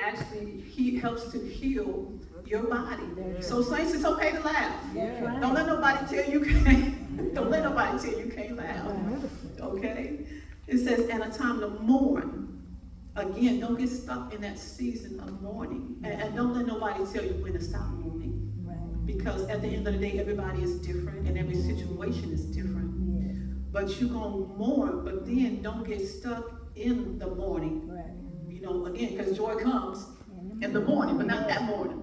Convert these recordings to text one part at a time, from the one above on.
actually helps to heal your body. So saints, it's okay to laugh. Don't let nobody tell you can't. Don't let nobody tell you can't laugh. Okay? It says, and a time to mourn. Again, don't get stuck in that season of mourning. And don't let nobody tell you when to stop mourning. Because at the end of the day, everybody is different and every situation is different. But you're going to mourn, but then don't get stuck in the mourning. You know, again, because joy comes in the morning, but not that morning.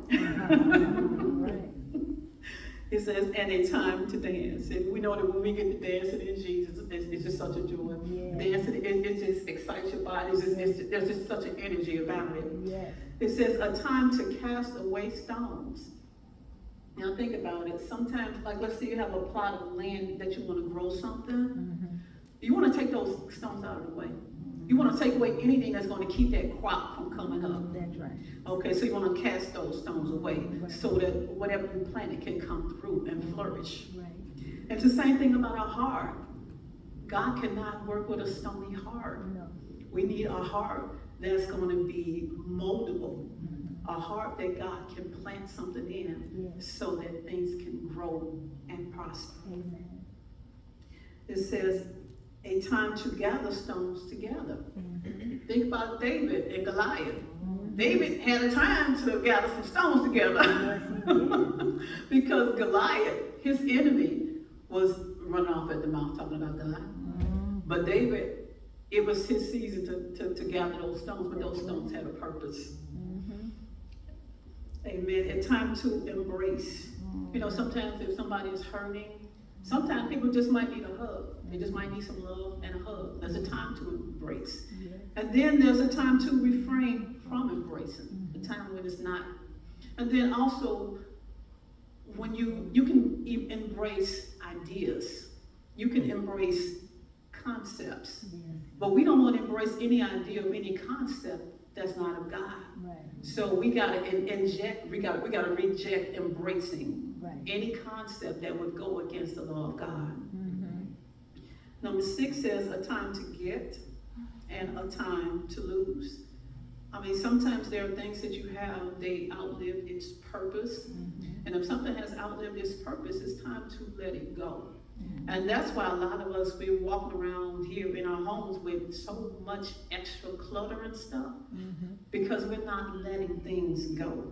It says, and a time to dance. And we know that when we get to dancing in Jesus, it's just such a joy. Dancing, it just excites your body. There's just such an energy about it. It says, a time to cast away stones. Now think about it. Sometimes, like let's say you have a plot of land that you want to grow something. You want to take those stones out of the way. You want to take away anything that's going to keep that crop from coming up. That's right. Okay, so you want to cast those stones away so that whatever you planted can come through and flourish. And it's the same thing about our heart. God cannot work with a stony heart. We need a heart that's going to be moldable. A heart that God can plant something in so that things can grow and prosper. It says, a time to gather stones together. Think about David and Goliath. David had a time to gather some stones together. Because Goliath, his enemy, was running off at the mouth talking about God. But David, it was his season to gather those stones, but those stones had a purpose. Amen. A time to embrace. You know, sometimes if somebody is hurting, sometimes people just might need a hug. They just might need some love and a hug. There's a time to embrace. And then there's a time to refrain from embracing. A time when it's not. And then also, when you can embrace ideas. You can embrace concepts. But we don't want to embrace any idea of any concept that's not of God. So we gotta we gotta reject embracing any concept that would go against the law of God. Number 6 says a time to get and a time to lose. I mean, sometimes there are things that you have, they outlive its purpose. And if something has outlived its purpose, it's time to let it go. And that's why a lot of us, we're walking around here in our homes with so much extra clutter and stuff, because we're not letting things go.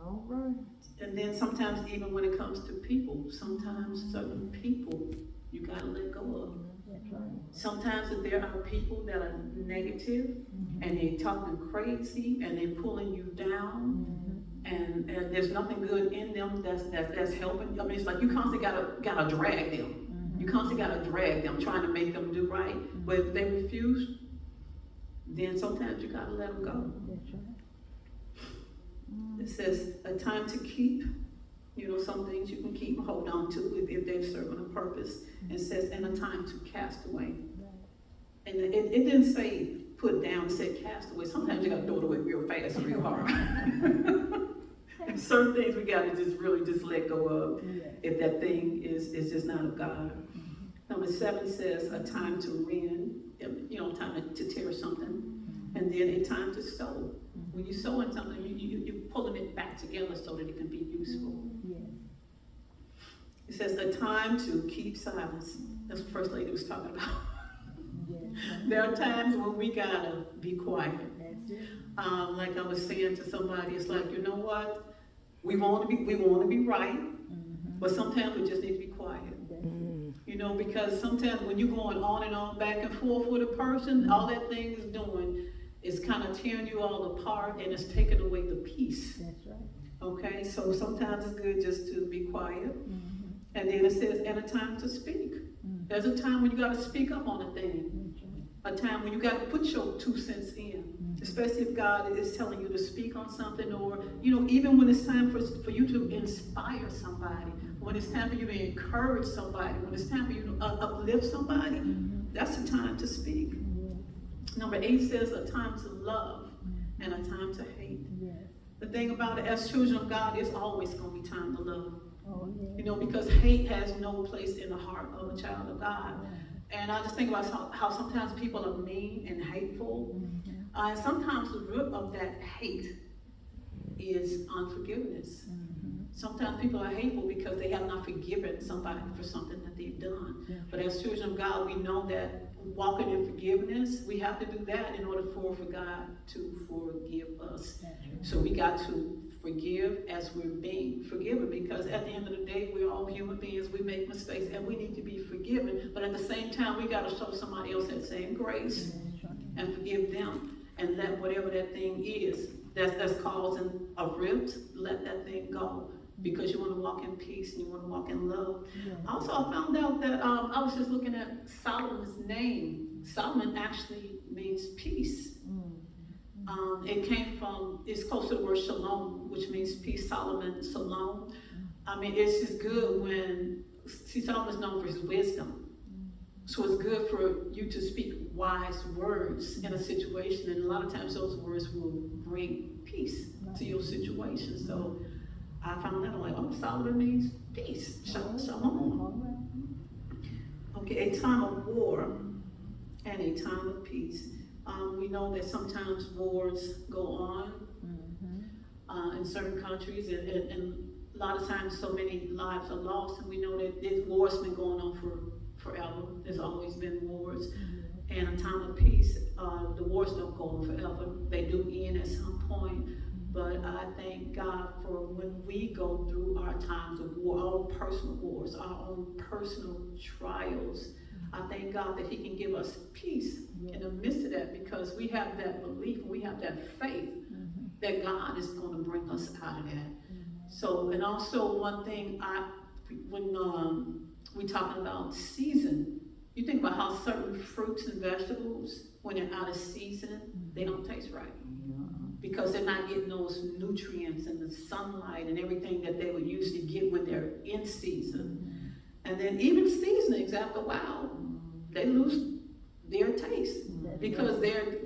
All right. And then sometimes even when it comes to people, sometimes certain people you gotta let go of. Sometimes if there are people that are negative and they're talking crazy and they're pulling you down, and there's nothing good in them that's helping. I mean, it's like you constantly gotta drag them. You constantly gotta drag them, trying to make them do right. But if they refuse, then sometimes you gotta let them go. It says a time to keep. You know, some things you can keep and hold on to if they're serving a purpose. It says, and a time to cast away. And it didn't say put down, it said cast away. Sometimes you gotta throw it away real fast and real hard. And certain things we gotta just really just let go of if that thing is just not of God. Number 7 says a time to rend, you know, time to tear something. And then a time to sow. When you sow in something, you're pulling it back together so that it can be useful. It says a time to keep silence. That's what First Lady was talking about. There are times when we gotta be quiet. Like I was saying to somebody, it's like, you know what? We want to be right, but sometimes we just need to be quiet. You know, because sometimes when you're going on and on, back and forth with a person, all that thing is doing is kind of tearing you all apart, and it's taking away the peace. Okay, so sometimes it's good just to be quiet. And then it says, and a time to speak. There's a time when you got to speak up on a thing. A time when you got to put your 2 cents in. Especially if God is telling you to speak on something, or, you know, even when it's time for you to inspire somebody, when it's time for you to encourage somebody, when it's time for you to uplift somebody, that's the time to speak. Number 8 says a time to love and a time to hate. The thing about it, as children of God, there's always going to be time to love. You know, because hate has no place in the heart of a child of God. And I just think about how sometimes people are mean and hateful. Sometimes the root of that hate is unforgiveness. Sometimes people are hateful because they have not forgiven somebody for something that they've done. But as children of God, we know that walking in forgiveness, we have to do that in order for God to forgive us. So we got to forgive as we're being forgiven, because at the end of the day, we're all human beings. We make mistakes and we need to be forgiven. But at the same time, we got to show somebody else that same grace and forgive them, and let whatever that thing is that's causing a rift, let that thing go. Because you want to walk in peace and you want to walk in love. Also, I found out that I was just looking at Solomon's name. Solomon actually means peace. It came from, it's close to the word shalom, which means peace. Solomon, shalom. I mean, it's just good when, Solomon's known for his wisdom. So it's good for you to speak wise words in a situation, and a lot of times those words will bring peace to your situation. So I found out, like, oh, Solomon means peace. Shalom. Okay, a time of war and a time of peace. We know that sometimes wars go on in certain countries, and a lot of times so many lives are lost, and we know that this war's been going on forever. There's always been wars. And a time of peace, the wars don't go on forever. They do end at some point. But I thank God for when we go through our times of war, our own personal wars, our own personal trials. I thank God that He can give us peace in the midst of that, because we have that belief, we have that faith that God is going to bring us out of that. So, and also one thing, when we're talking about season, you think about how certain fruits and vegetables, when they're out of season, they don't taste right. Because they're not getting those nutrients and the sunlight and everything that they would usually get when they're in season. And then even seasonings, after a while, they lose their taste. Because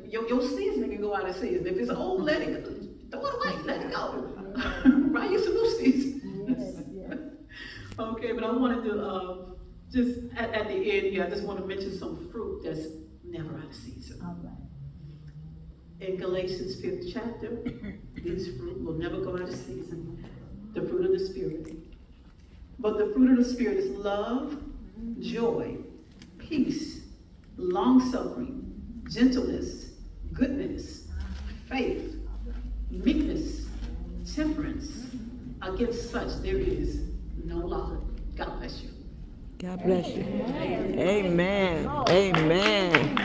your seasoning can go out of season. If it's old, let it go. Throw it away, let it go. Right? Use some new season. Okay, but I wanted to just at the end here, I just want to mention some fruit that's never out of season. All right. In Galatians 5th chapter, this fruit will never go out of season. The fruit of the Spirit. But the fruit of the Spirit is love, joy, peace, long-suffering, gentleness, goodness, faith, meekness, temperance. Against such there is no law. God bless you. God bless you. Amen. Amen.